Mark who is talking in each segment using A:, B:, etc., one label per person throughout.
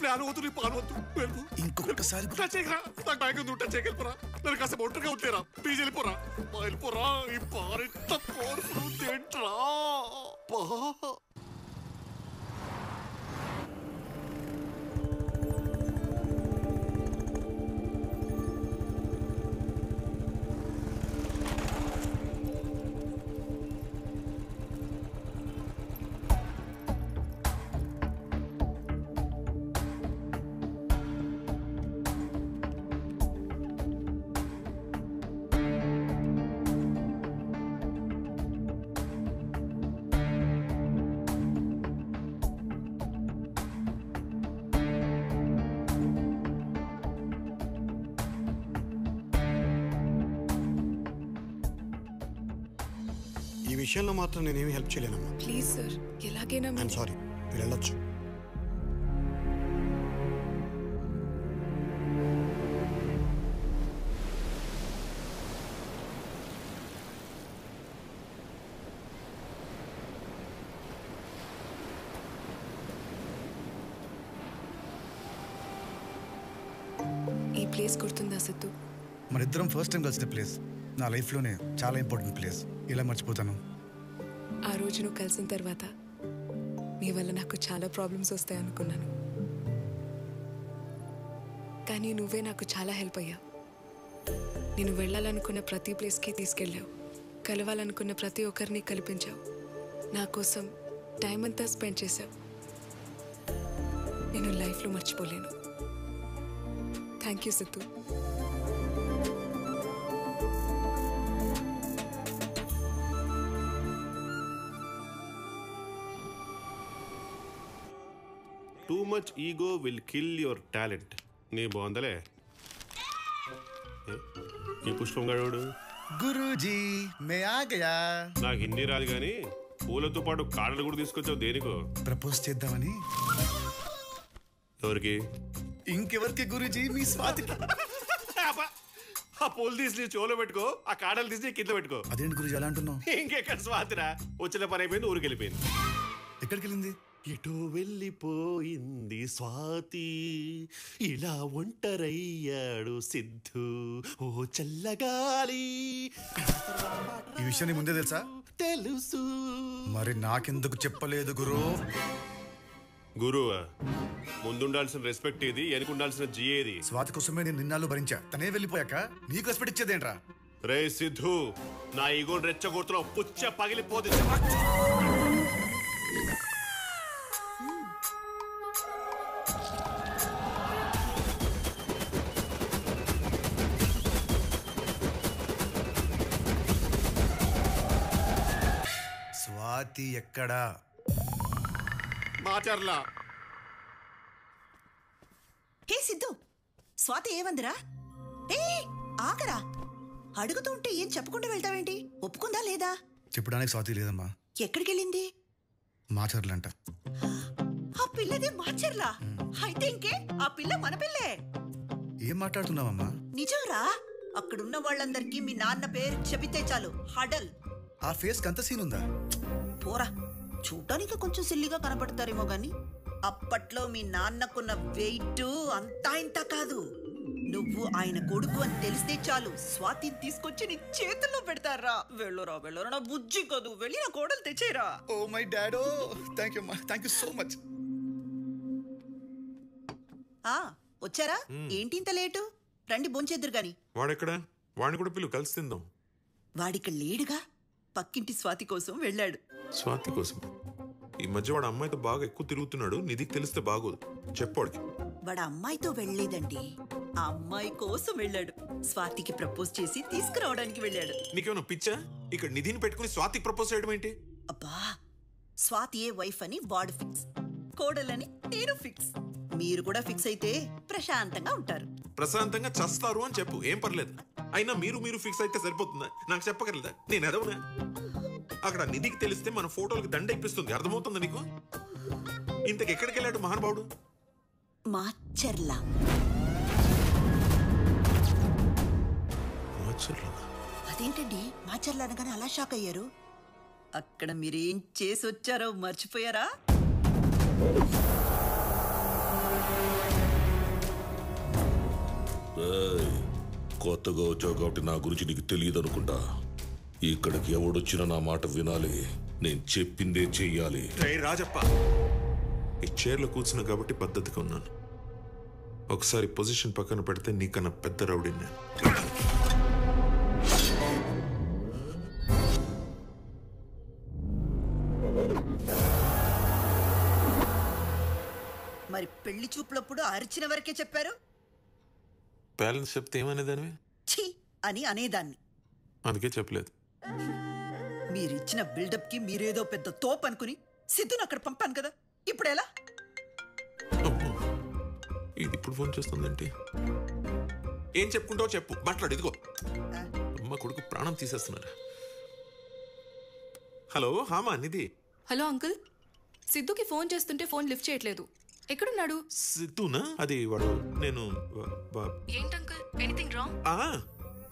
A: Plan అవుతుంది పానవద్దు
B: ఇంకొకసారి
A: touch చేయరా నాకు బ్యాగ్ ఉంది టచ్ చేయగలిపోరా నన్ను కాస్త ఒంటరిగా ఉంటేరా ప్లీజ్ వెళ్ళిపోరా వెళ్ళిపోరా ఈ పారెంత పవర్ఫుల్ ఏంట్రా పా
B: ఈ విషయంలో మాత్రం నేనేమి హెల్ప్ చేయలేనమ్మా.
C: ప్లీజ్ సార్, ఎలాగైనా
B: ఐఎమ్ సారీ, మీరు వెళ్ళొచ్చు.
C: ఈ ప్లేస్ గుర్తుందా సిద్ధు?
D: మనిద్దరం ఫస్ట్ టైం కలిసిన ప్లేస్. నా లైఫ్లోనే చాలా ఇంపార్టెంట్ ప్లేస్. ఇలా మర్చిపోతాను?
C: ఆ రోజు నువ్వు కలిసిన తర్వాత నీ వల్ల నాకు చాలా ప్రాబ్లమ్స్ వస్తాయి అనుకున్నాను, కానీ నువ్వే నాకు చాలా హెల్ప్ అయ్యావు. నేను వెళ్ళాలనుకున్న ప్రతి ప్లేస్కి తీసుకెళ్ళావు, కలవాలనుకున్న ప్రతి ఒక్కరిని కల్పించావు, నా కోసం టైం అంతా స్పెండ్ చేశావు. నేను లైఫ్లో మర్చిపోలేను. Thank you Siddhu.
A: Too much ego will kill your talent. నీ బాగుందలే ఈ పుష్పం గడు.
D: గురూజీ మే ఆ గయా.
A: నాకు హిందీ రాదు కానీ పూలతో పాటు కాడలు కూడా తీసుకొచ్చావు. దేనికో?
D: ప్రపోజ్ చేద్దామని.
A: ఎవరికి?
D: ఇంకెవరికి గురూజీ? మీ స్వాతికి.
A: ఆ పూలు తీసి చోలో పెట్టుకో, ఆ కాడలు తీసి కింద పెట్టుకో.
D: అదేంటి గురూజీ అలా అంటున్నావు?
A: ఇంకెక్కడ స్వాతిరా? వచ్చిన పని అయిపోయింది, ఊరికి వెళ్ళిపోయింది.
D: ఎక్కడికి వెళ్ళింది?
A: ఎటో వెళ్ళిపోయింది స్వాతి, ఇలా ఒంటరయ్యాడు సిద్ధు, ఓ చల్లగాలి.
D: ఈ విషయాన్ని ముందే తెలుసా?
A: తెలుసు.
D: మరి నాకెందుకు చెప్పలేదు గురు?
A: గురువా? ముందుండాల్సిన రెస్పెక్ట్ ఏది, వెనుకుండాల్సిన జీ ఏది?
D: స్వాతి కోసమే నేను నిన్నాళ్ళు భరించా. తనే వెళ్ళిపోయాక నీకు రెస్పెక్ట్ ఇచ్చేదేంట్రా?
A: రే సిద్ధు, నా ఈగోని రెచ్చగొడుతున్నావు, పుచ్చ పగిలిపోతుంది.
D: స్వాతి ఎక్కడా?
A: మాచర్లా.
E: హే సిద్ధు, స్వాతి ఏమందిరా? ఏ ఆగరా, అడుగుతుంటే ఏం చెప్పకుండా వెళ్తావేంటి? ఒప్పుకుందా లేదా?
D: చెప్పడానికి స్వాతి లేదమ్మా.
E: ఎక్కడికి వెళ్ళింది?
D: మాచర్లంట.
E: ఆ పిల్లదే మాచర్లా? అయితే ఇంకే, ఆ పిల్ల మన పిల్లే.
D: ఏం మాట్లాడుతున్నావమ్మా?
E: నిజంరా, అక్కడున్న వాళ్ళందరికీ మీ నాన్న పేరు చెబితే చాలు హడల్.
D: ఆ ఫేస్ కంత సీన్ ఉందా?
E: పోరా, చూడటానికి కొంచెం సిల్లిగా కనపడతారేమో గాని అప్పట్లో మీ నాన్నకున్న వెయిట్ అంతా ఇంత కాదు. నువ్వు ఆయన కొడుకు అని తెలిస్తే చాలు స్వాతిని తీసుకొచ్చి నీ చేతుల్లో పెడతారా. వెళ్ళరా వెళ్ళరా, నా బుజ్జి కాదు, వెళ్ళి నా కోడలు తెచ్చేరా.
D: ఓ మై డాడో, థ్యాంక్ యూ సో మచ్.
E: వచ్చారా? ఏంటి ఇంత లేటు? రండి భోంచేద్దురు గాని.
F: వాడెక్కడా? వాడిని కూడా పిలువు, కలిసి తిందాం.
E: వాడిక్కడ లేడుగా, పక్కింటి స్వాతి కోసం వెళ్ళాడు.
F: స్వాతి కోసం? ఈ మధ్య వాడు అమ్మాయితో బాగా ఎక్కువ తిరుగుతున్నాడు. నిధికి తెలిస్తే బాగోదు, చెప్పాడికి.
E: వాడు అమ్మాయితో వెళ్ళలేదండి, ఆ అమ్మాయి కోసం వెళ్ళాడు. స్వాతికి ప్రపోజ్ చేసి తీసుకురావడానికి వెళ్ళాడు.
F: నీకేమన్నా పిచ్చా? ఇక్కడ నిధిని పెట్టుకుని స్వాతికి ప్రపోజ్ చేయడం ఏంటి?
E: అబ్బా, స్వాతి ఏ వైఫ్ అని వాడు ఫిక్స్, కోడలని నేను ఫిక్స్. మీరు కూడా ఫిక్స్ అయితే ప్రశాంతంగా ఉంటారు.
F: ప్రశాంతంగా చస్తారు అని చెప్పు, ఏం పర్లేదు. అయినా మీరు ఫిక్స్ అయితే సరిపోతుందా? నాకు చెప్పగలదా? నేను ఎదవనా? అక్కడ నిధికి తెలిస్తే మన ఫోటోలకు దండ ఇప్పిస్తుంది, అర్థమవుతుందా నీకు? ఇంతకు ఎక్కడికి వెళ్ళాడు మహానుభావుడు?
E: మాచర్లా. అదేంటండి మాచర్లా అనగానే అలా షాక్ అయ్యారు? అక్కడ మీరేం చేసి వచ్చారో మర్చిపోయారా?
G: కొత్తగా వచ్చావు కాబట్టి నా గురించి నీకు తెలియదు అనుకుంటా. ఇక్కడికి ఎవడొచ్చినా నా మాట వినాలి, నేను చెప్పిందే చెయ్యాలి.
F: రాజప్ప, ఈ చైర్లో కూర్చున్నా కాబట్టి పద్ధతిగా ఉన్నాను. ఒకసారి పొజిషన్ పక్కన పెడితే నీకన్నా పెద్ద రౌడీ నేను.
E: మరి పెళ్లి చూపులప్పుడు అరిచిన వరకే చెప్పారు.
F: బ్యాలెన్స్ చెప్తే ఏమనేదానివి?
E: ఛీ అని అనేదాన్ని.
F: అందుకే చెప్పలేదు.
E: మీరిచ్చిన బిల్డప్ కి మీరేదో పెద్ద తోపు అనుకుని సిద్ధును అక్కడ పంపాను కదా, ఇప్పుడు ఎలా?
F: అమ్మో, ఇది ఇప్పుడు ఫోన్ చేస్తుందంటే ఏం చెప్పుకుంటావో చెప్పు, మాట్లాడు. ఇదిగో అమ్మ కొడుకు ప్రాణం తీసేస్తున్నారు. హలో, హామా నిధి.
H: హలో అంకుల్, సిద్ధుకి ఫోన్ చేస్తుంటే ఫోన్ లిఫ్ట్ చేయట్లేదు. ఎక్కడున్నాడు?
F: సిద్ధునా? అది వాడు. నేను
H: ఏంటి అంకుల్, ఎనీథింగ్ రాంగ్?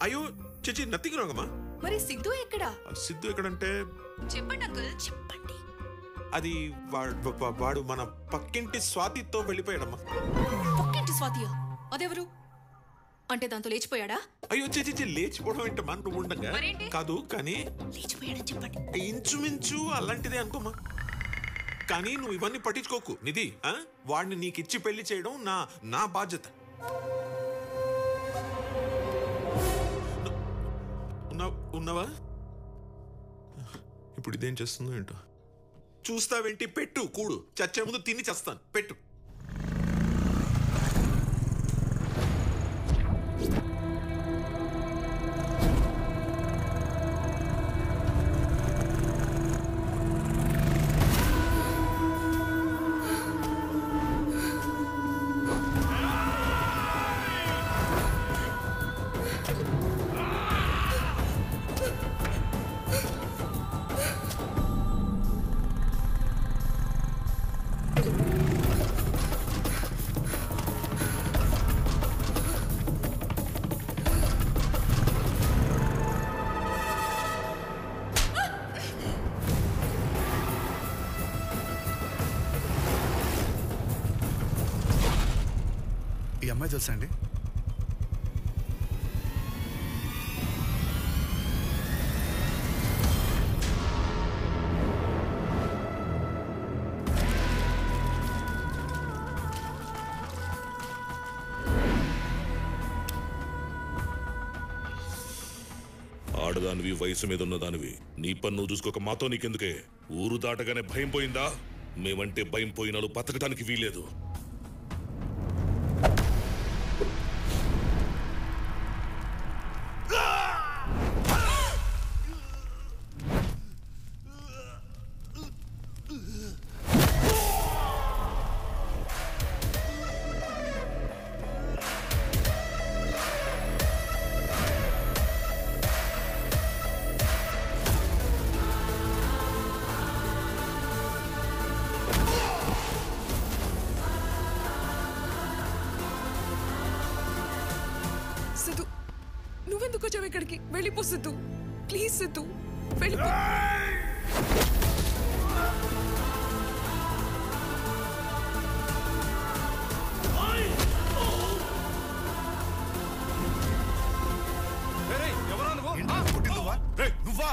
F: అయ్యో చిచి, నథింగ్ రాంగ్ అమ్మా.
H: మరి సిద్ధు ఎక్కడా?
F: సిద్ధు ఎక్కడంటే
H: చెప్పండి అంకుల్, చెప్పండి.
F: అది వాడు మన పక్కింటి స్వాతితో వెళ్ళిపోయాడమ్మా.
H: పక్కింటి స్వాతియా? అదెవరు? అంటే దాంతో లేచిపోయాడా?
F: అయ్యో చిచి, లేచిపోవడం ఏంటమ్మా నువ్వు ఉండగా? కాదు కానీ
E: లేచిపోయాడని చెప్పండి.
F: ఇంచుమించు అలాంటిదే అనుకోమా. కానీ నువ్వు ఇవన్నీ పట్టించుకోకు నిధి. వాడిని నీకిచ్చి పెళ్లి చేయడం నా బాధ్యత. ఉన్నావా? ఇప్పుడు ఇదేం చేస్తుందో ఏంటో. చూస్తావేంటి? పెట్టు, కూడు. చచ్చే ముందు తిని చేస్తాను. పెట్టు.
D: ఈ అమ్మాయి తెలుసా అండి?
G: ఆడదానివి, వయసు మీద ఉన్న దానివి, నీ పన్ను చూసుకోక మాతో నీకెందుకే? ఊరు దాటగానే భయం పోయిందా? మేమంటే భయం పోయినాలు బతకడానికి వీలేదు.
C: సిద్ధు, నువ్వెందుకు వచ్చావు ఇక్కడికి? వెళ్ళిపో సిద్ధు, ప్లీజ్ సిద్ధు, వెళ్ళిపో.
D: నువ్వా?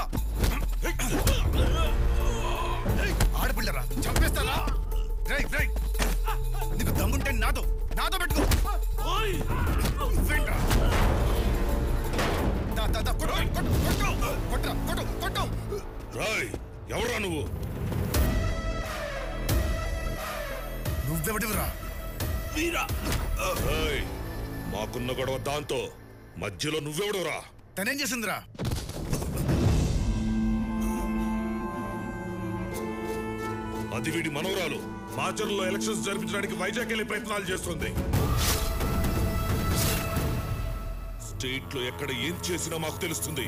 D: ఆడపిల్లరా, చంపేస్తారా? నీకు దమ్ముంటే నాతో పెట్టుకో.
G: రాయ్, ఎవరా నువ్వు?
D: నువ్వెవడివరా?
G: మాకున్న గొడవ దాంతో, మధ్యలో నువ్వెవడురా?
D: తనేం చేసిందిరా?
G: అది వీడి మనవరాలు. మాచర్లో ఎలక్షన్స్ జరిపించడానికి వైజాగ్ వెళ్ళే ప్రయత్నాలు చేస్తుంది. స్టేట్ లో ఎక్కడ ఏం చేసినా మాకు తెలుస్తుంది.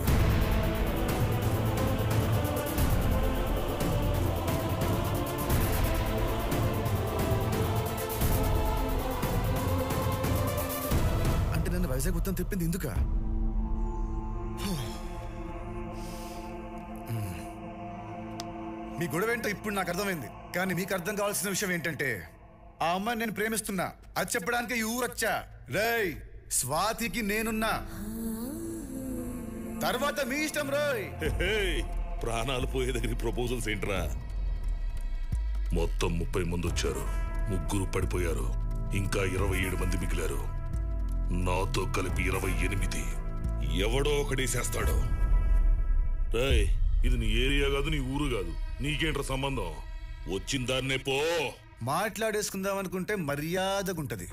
D: అంటే నన్ను వైజాగ్ మొత్తం తిప్పింది ఎందుక? మీ గొడవ ఏంటో ఇప్పుడు నాకు అర్థమైంది. కానీ మీకు అర్థం కావాల్సిన విషయం ఏంటంటే, ఆ అమ్మాయిని నేను ప్రేమిస్తున్నా అది చెప్పడానికి ఈ ఊరొచ్చా. రేయ్, స్వాతికి నేనున్నా, తర్వాత మీ ఇష్టం రోయ్.
G: హే, ప్రాణాలు పోయే దగ్గర ప్రపోజల్స్ ఏంట్రా? మొత్తం 30 మంది వచ్చారు, 3 పడిపోయారు, ఇంకా 27 మంది మిగిలారు. నాతో కలిపి 28. ఎవడో ఒకడేసేస్తాడు. రేయ్, ఇది నీ ఏరియా కాదు, నీ ఊరు కాదు, నీకేంట్రా సంబంధం? వచ్చిన దాన్నే పో.
D: మాట్లాడేసుకుందాం అనుకుంటే మర్యాదగుంటది,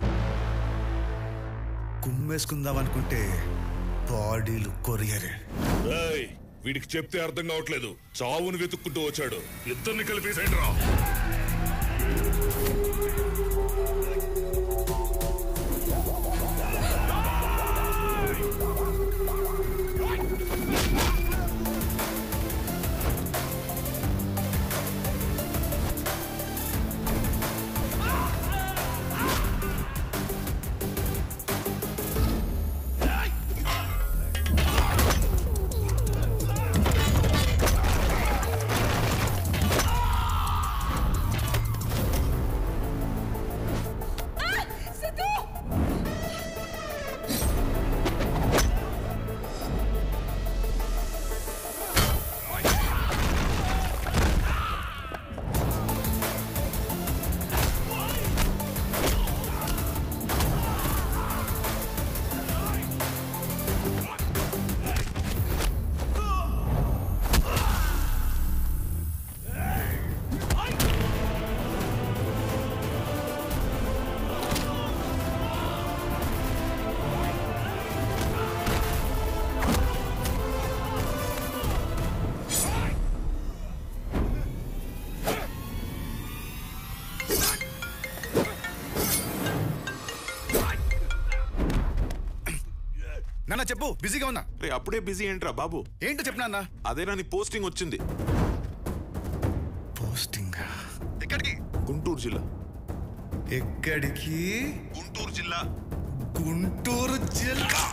D: కుమ్మేసుకుందాం అనుకుంటే బాడీలు కొరియరే.
G: రేయ్, వీడికి చెప్తే అర్థం కావట్లేదు, చావును వెతుక్కుంటూ వచ్చాడు. ఇద్దరిని కలిపేసేంట్రా.
D: నాన్న చెప్పు, బిజీగా ఉన్నా.
F: రే, అప్పుడే బిజీ ఏంట్రా బాబు?
D: ఏంటో చెప్పు నాన్న.
F: అదేనా నీ పోస్టింగ్ వచ్చింది.
D: పోస్టింగ్ ఎక్కడికి?
F: గుంటూరు జిల్లా.
D: ఎక్కడికి?
F: గుంటూరు జిల్లా.
D: గుంటూరు జిల్లా.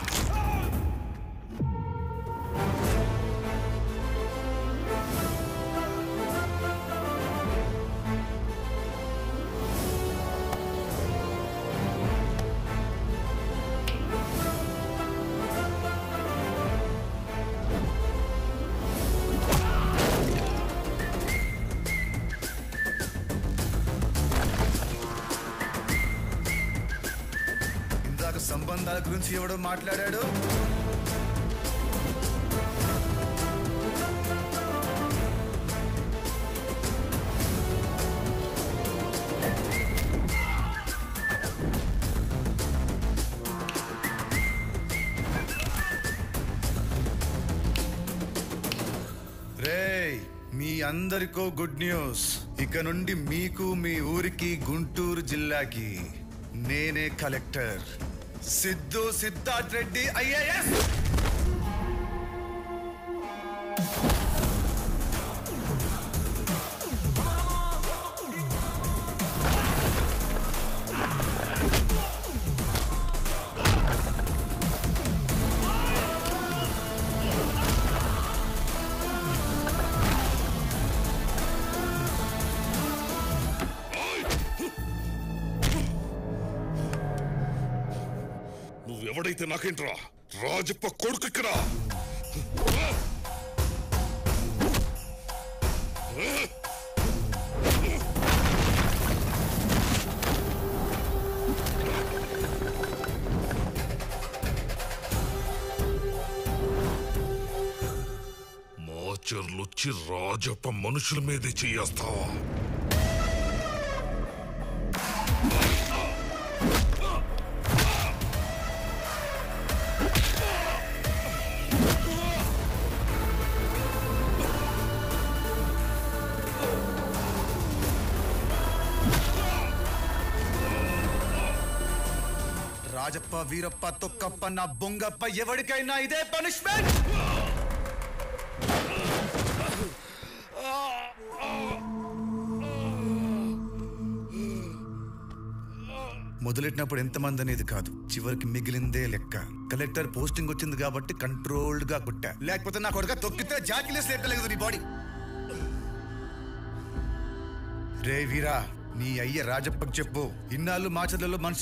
D: సంబంధాల గురించి ఎవడో మాట్లాడాడు. రేయ్, మీ అందరికో గుడ్ న్యూస్. ఇక నుండి మీకు, మీ ఊరికి, గుంటూరు జిల్లాకి నేనే కలెక్టర్. సిద్ధు సిద్ధార్థ్ రెడ్డి IAS.
G: ఎవడైతే నాకేంట్రా, రాజప్ప కొడుకు ఇక్కడ. మాచర్లొచ్చి రాజప్ప మనుషుల మీదే చేయేస్తావా?
D: రాజప్ప, వీరప్ప, తొక్కప్ప, నా బొంగప్ప, ఎవరికైనా ఇదే పనిష్మెంట్. మొదలెట్టినప్పుడు ఎంతమంది అనేది కాదు, చివరికి మిగిలిందే లెక్క. కలెక్టర్ పోస్టింగ్ వచ్చింది కాబట్టి కంట్రోల్డ్ గా కొట్టా, లేకపోతే నా కొడుక తొక్కితే జాకిలేసి ఎక్కలేదు నీ బాడీ. రే వీరా, నీ అయ్య రాజప్పకి చెప్పు, ఇన్నాళ్ళు మాచర్లలో మనుషులు